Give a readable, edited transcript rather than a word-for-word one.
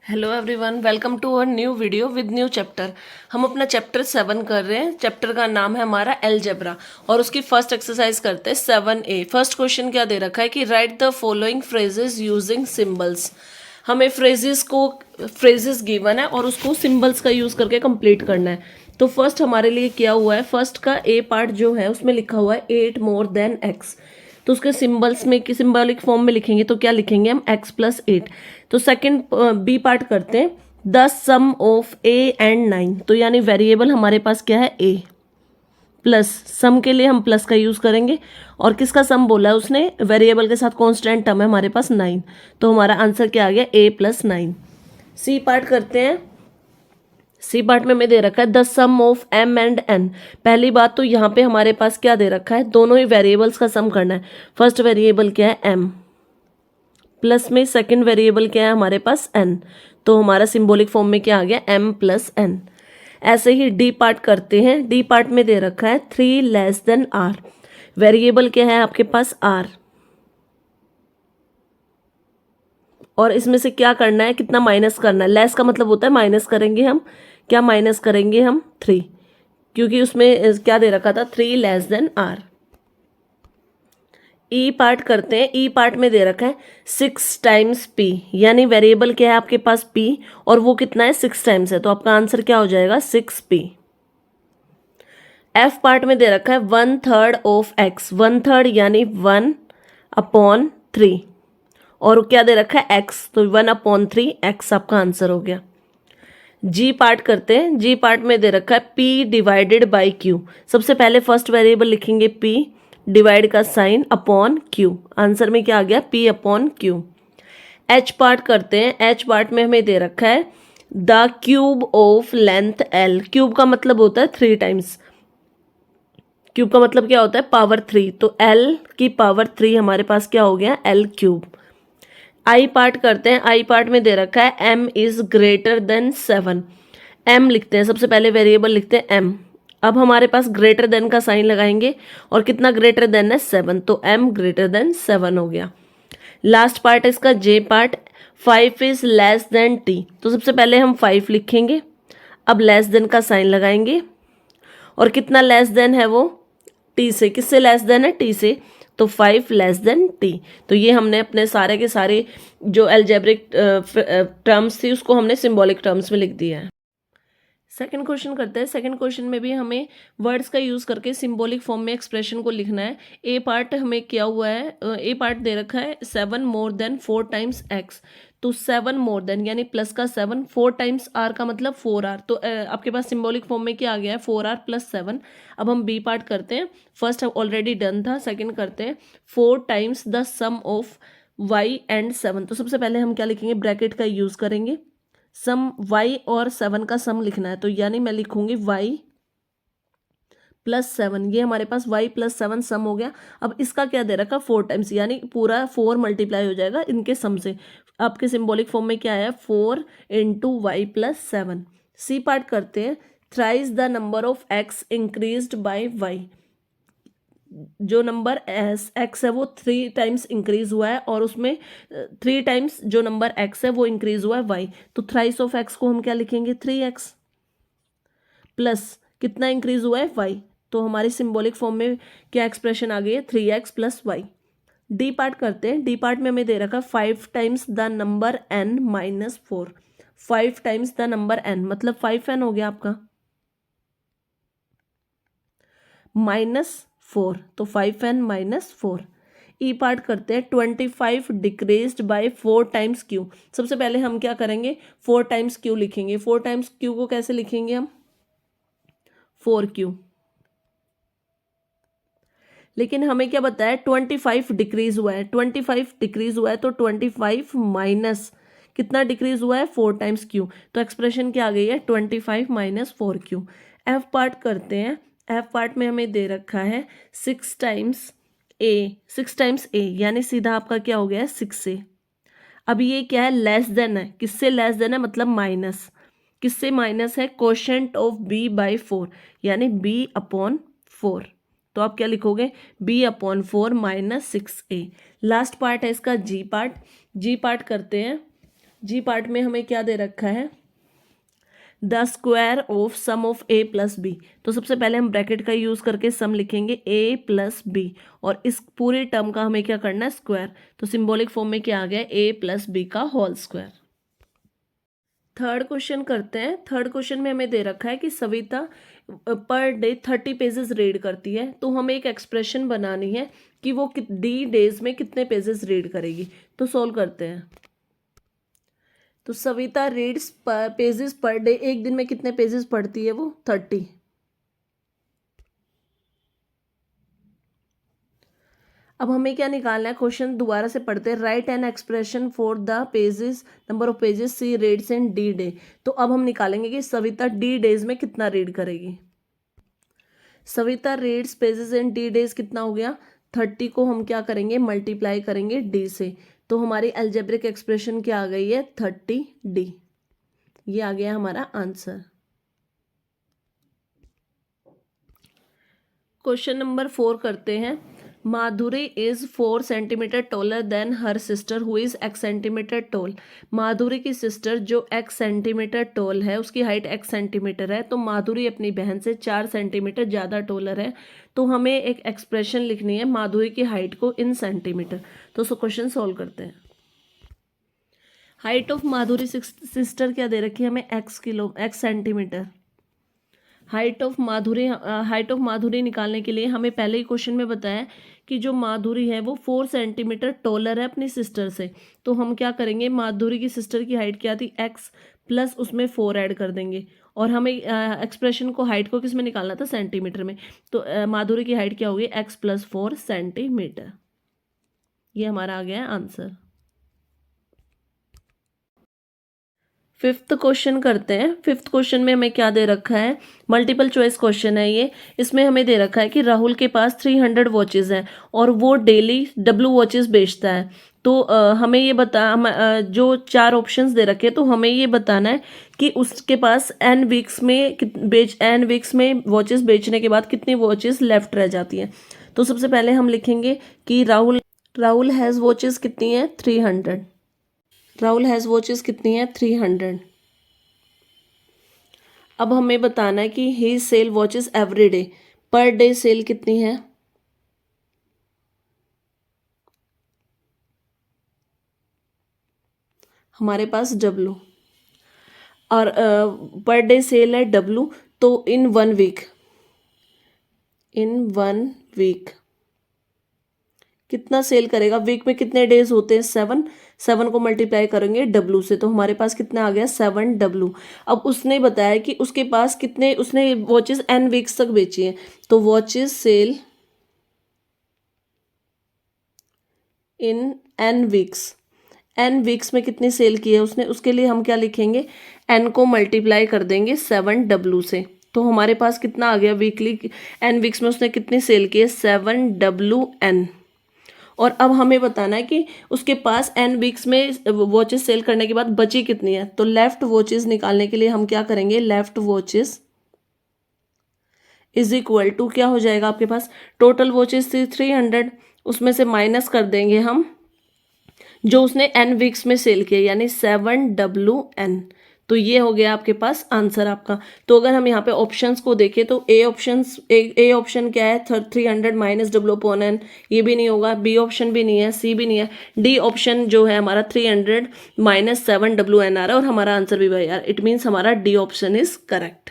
Hello everyone, welcome to our new video with new chapter. हम अपना chapter 7 कर रहे हैं। चैप्टर का नाम है हमारा अलजेब्रा और उसकी फर्स्ट एक्सरसाइज करते हैं 7A। फर्स्ट क्वेश्चन क्या दे रखा है कि right the following phrases using symbols. हमें फ्रेजेस गिवन है और उसको सिंबल्स का यूज़ करके कंप्लीट करना है। तो फर्स्ट हमारे लिए क्या हुआ है, फर्स्ट का ए पार्ट जो है उसमें लिखा हुआ है 8 मोर देन एक्स। तो उसके सिंबल्स में कि सिंबॉलिक फॉर्म में लिखेंगे तो क्या लिखेंगे हम, x+8। तो सेकंड बी पार्ट करते हैं, the sum of a and 9। तो यानी वेरिएबल हमारे पास क्या है, a प्लस, सम के लिए हम प्लस का यूज करेंगे। और किसका सम बोला है उसने, वेरिएबल के साथ कांस्टेंट टर्म है हमारे पास 9। तो हमारा आंसर क्या आ गया, a+9। सी पार्ट करते हैं। सी पार्ट में हमें दे रखा है the sum of m and n। पहली बात तो यहाँ पे हमारे पास क्या दे रखा है, दोनों ही वेरिएबल्स का सम करना है। फर्स्ट वेरिएबल क्या है m, प्लस में सेकंड वेरिएबल क्या है हमारे पास n। तो हमारा सिंबॉलिक फॉर्म में क्या आ गया, m+n। ऐसे ही डी पार्ट करते हैं। डी पार्ट में दे रखा है 3 r। वेरिएबल क्या है आपके पास r, और इसमें से क्या करना है, कितना माइनस करना है। लेस का मतलब होता है माइनस करेंगे हम, क्या माइनस करेंगे हम, 3, क्योंकि उसमें क्या दे रखा था, 3 r। ई पार्ट करते हैं। ई पार्ट में दे रखा है 6 टाइम्स p, यानी वेरिएबल क्या है आपके पास p और वो कितना है, 6 टाइम्स है। तो आपका आंसर क्या हो जाएगा, 6p। एफ पार्ट में दे रखा है 1/3 ऑफ x। 1/3 यानी 1/3, और क्या दे रखा है x, तो 1/3 x आपका आंसर हो गया। जी पार्ट करते हैं। जी पार्ट में दे रखा है p/q। सबसे पहले फर्स्ट वेरिएबल लिखेंगे p, डिवाइड का साइन अपॉन q। आंसर में क्या आ गया, p/q। एच पार्ट करते हैं। एच पार्ट में हमें दे रखा है the cube of length l। Cube का मतलब होता है 3 टाइम्स। क्यूब का मतलब क्या होता है, पावर 3। तो l की पावर 3 हमारे पास क्या हो गया, l³। आई पार्ट करते हैं। आई पार्ट में दे रखा है m is greater than 7। m लिखते हैं, सबसे पहले वेरिएबल लिखते हैं m। अब हमारे पास ग्रेटर देन का साइन लगाएंगे और कितना ग्रेटर देन है, 7। तो m ग्रेटर देन 7 हो गया। लास्ट पार्ट है इसका J part, 5 is less than t। तो सबसे पहले हम 5 लिखेंगे, अब लेस देन का साइन लगाएंगे और कितना लेस देन है वो, t से। किससे लेस देन है, t से। तो 5 लेस देन t। तो ये हमने अपने सारे के सारे जो अलजेब्रिक टर्म्स थी उसको हमने सिंबॉलिक टर्म्स में लिख दिया है। सेकंड क्वेश्चन करते हैं। सेकंड क्वेश्चन में भी हमें वर्ड्स का यूज़ करके सिंबॉलिक फॉर्म में एक्सप्रेशन को लिखना है। ए पार्ट हमें क्या हुआ है, ए पार्ट दे रखा है 7 मोर देन 4 टाइम्स x। तो 7 मोर देन यानी प्लस का 7, 4 टाइम्स r का मतलब 4r। तो आपके पास सिंबॉलिक फॉर्म में क्या आ गया है, 4r + 7। अब हम बी पार्ट करते हैं। फर्स्ट ऑलरेडी डन था, सेकेंड करते हैं 4 times the sum of y and 7। तो सबसे पहले हम क्या लिखेंगे, ब्रैकेट का यूज़ करेंगे। सम y और 7 का सम लिखना है, तो यानी मैं लिखूंगी y+7। ये हमारे पास y+7 सम हो गया। अब इसका क्या दे रखा, 4 टाइम्स, यानी पूरा 4 मल्टीप्लाई हो जाएगा इनके सम से। आपके सिंबॉलिक फॉर्म में क्या है, 4 × y+7। सी पार्ट करते हैं। Thrice the number of x increased by y। जो नंबर x है वो 3 टाइम्स इंक्रीज हुआ है और उसमें 3 टाइम्स जो नंबर x है वो इंक्रीज हुआ है y। तो थ्राइस ऑफ x को हम क्या लिखेंगे, 3x प्लस कितना इंक्रीज हुआ है, y। तो हमारी सिंबॉलिक फॉर्म में क्या एक्सप्रेशन आ गई है, 3x + y। डी पार्ट करते हैं। डी पार्ट में हमें दे रखा 5 times the number n -4। 5 times the number n मतलब 5n हो गया आपका, -4। तो 5n -4। ई पार्ट करते हैं। 25 डिक्रीज्ड बाय 4 टाइम्स q। सबसे पहले हम क्या करेंगे, 4 टाइम्स q लिखेंगे। 4 टाइम्स q को कैसे लिखेंगे हम, 4q। लेकिन हमें क्या बताया, 25 डिक्रीज हुआ है। 25 डिक्रीज हुआ है तो 25 माइनस कितना डिक्रीज हुआ है, 4 टाइम्स q। तो एक्सप्रेशन क्या आ गई है, 25 - 4q। एफ पार्ट करते हैं। एफ पार्ट में हमें दे रखा है 6 टाइम्स a। 6 टाइम्स a यानी सीधा आपका क्या हो गया है, 6a। अब ये क्या है, लेस देन है। किससे लेस देन है, मतलब माइनस। किससे माइनस है, कोशेंट ऑफ b/4 यानी b/4। तो आप क्या लिखोगे, b/4 -6a। लास्ट पार्ट है इसका जी पार्ट। जी पार्ट करते हैं। जी पार्ट में हमें क्या दे रखा है, the square of sum of A plus B. तो सबसे पहले हम ब्रैकेट का यूज करके सम लिखेंगे ए प्लस बी, और इस पूरे टर्म का हमें क्या करना है, स्क्वायर। तो सिंबॉलिक फॉर्म में क्या आ गया, ए प्लस बी का होल स्क्वायर। थर्ड क्वेश्चन करते हैं। थर्ड क्वेश्चन में हमें दे रखा है कि Savita per day 30 pages read करती है। तो हमें एक एक्सप्रेशन बनानी है कि वो डी डेज में कितने पेजेस रीड करेगी। तो सोल्व करते हैं। तो Savita reads pages per day, एक दिन में कितने पेजेस पढ़ती है वो, 30। अब हमें क्या निकालना है, क्वेश्चन दोबारा से पढ़ते हैं। Write an expression for the pages, number of pages she reads in D day. तो अब हम निकालेंगे कि सविता डी डेज में कितना रीड करेगी। Savita reads pages in D days कितना हो गया, 30 को हम क्या करेंगे, मल्टीप्लाई करेंगे डी से। तो हमारी अलजेब्रिक एक्सप्रेशन क्या आ गई है, 30D। ये आ गया हमारा आंसर। क्वेश्चन नंबर 4 करते हैं। Madhuri is 4 centimetre taller than her sister who is x centimetre tall. Madhuri की सिस्टर जो x सेंटीमीटर टॉल है, उसकी हाइट x सेंटीमीटर है, तो माधुरी अपनी बहन से 4 सेंटीमीटर ज़्यादा टॉलर है। तो हमें एक एक्सप्रेशन लिखनी है माधुरी की हाइट को इन सेंटीमीटर। तो क्वेश्चन सॉल्व करते हैं। हाइट ऑफ माधुरी सिस्टर क्या दे रखी है हमें, x सेंटीमीटर। हाइट ऑफ माधुरी निकालने के लिए हमें पहले ही क्वेश्चन में बताया कि जो माधुरी है वो 4 सेंटीमीटर टॉलर है अपनी सिस्टर से। तो हम क्या करेंगे, माधुरी की सिस्टर की हाइट क्या थी, x प्लस उसमें 4 ऐड कर देंगे। और हमें एक्सप्रेशन को, हाइट को किस में निकालना था, सेंटीमीटर में। तो माधुरी की हाइट क्या होगी, x प्लस 4 सेंटीमीटर। ये हमारा आ गया आंसर। फिफ्थ क्वेश्चन करते हैं। फिफ्थ क्वेश्चन में हमें क्या दे रखा है, मल्टीपल चॉइस क्वेश्चन है ये। इसमें हमें दे रखा है कि राहुल के पास 300 वॉचेस हैं और वो डेली W वॉचेस बेचता है। तो हमें ये जो 4 ऑप्शंस दे रखे हैं, तो हमें ये बताना है कि उसके पास n वीक्स में वॉचेस बेचने के बाद कितनी वॉचेस लेफ्ट रह जाती हैं। तो सबसे पहले हम लिखेंगे कि राहुल हैज़ वॉचेस कितनी है, 300। राहुल हैज़ वॉचेस कितनी है, 300। अब हमें बताना है कि he sell watches every day, per day sale कितनी है। हमारे पास W, और पर डे सेल है W। तो इन 1 वीक कितना सेल करेगा, वीक में कितने डेज होते हैं, 7 को मल्टीप्लाई करेंगे W से। तो हमारे पास कितना आ गया, 7W। अब उसने बताया कि उसके पास उसने वॉचेस n वीक्स तक बेची है। तो वॉचेस सेल इन n वीक्स में कितनी सेल की है उसने, उसके लिए हम क्या लिखेंगे, n को मल्टीप्लाई कर देंगे 7W से। तो हमारे पास कितना आ गया, वीकली n वीक्स में उसने कितनी सेल की है, 7WN। और अब हमें बताना है कि उसके पास n वीक्स में वॉचेस सेल करने के बाद बची कितनी है। तो लेफ्ट वॉचेस निकालने के लिए हम क्या करेंगे, left watches is equal to क्या हो जाएगा, आपके पास टोटल वॉचेस थी 300, उसमें से माइनस कर देंगे हम जो उसने n वीक्स में सेल किया, यानी 7WN। तो ये हो गया आपके पास आंसर आपका। तो अगर हम यहाँ पे ऑप्शंस को देखें तो ए ऑप्शन क्या है, 300 माइनस W/N, ये भी नहीं होगा। बी ऑप्शन भी नहीं है, सी भी नहीं है। डी ऑप्शन जो है हमारा 300 माइनस 7WN आ रहा है, और हमारा आंसर भी भाई यार, इट मीन्स हमारा डी ऑप्शन इज करेक्ट।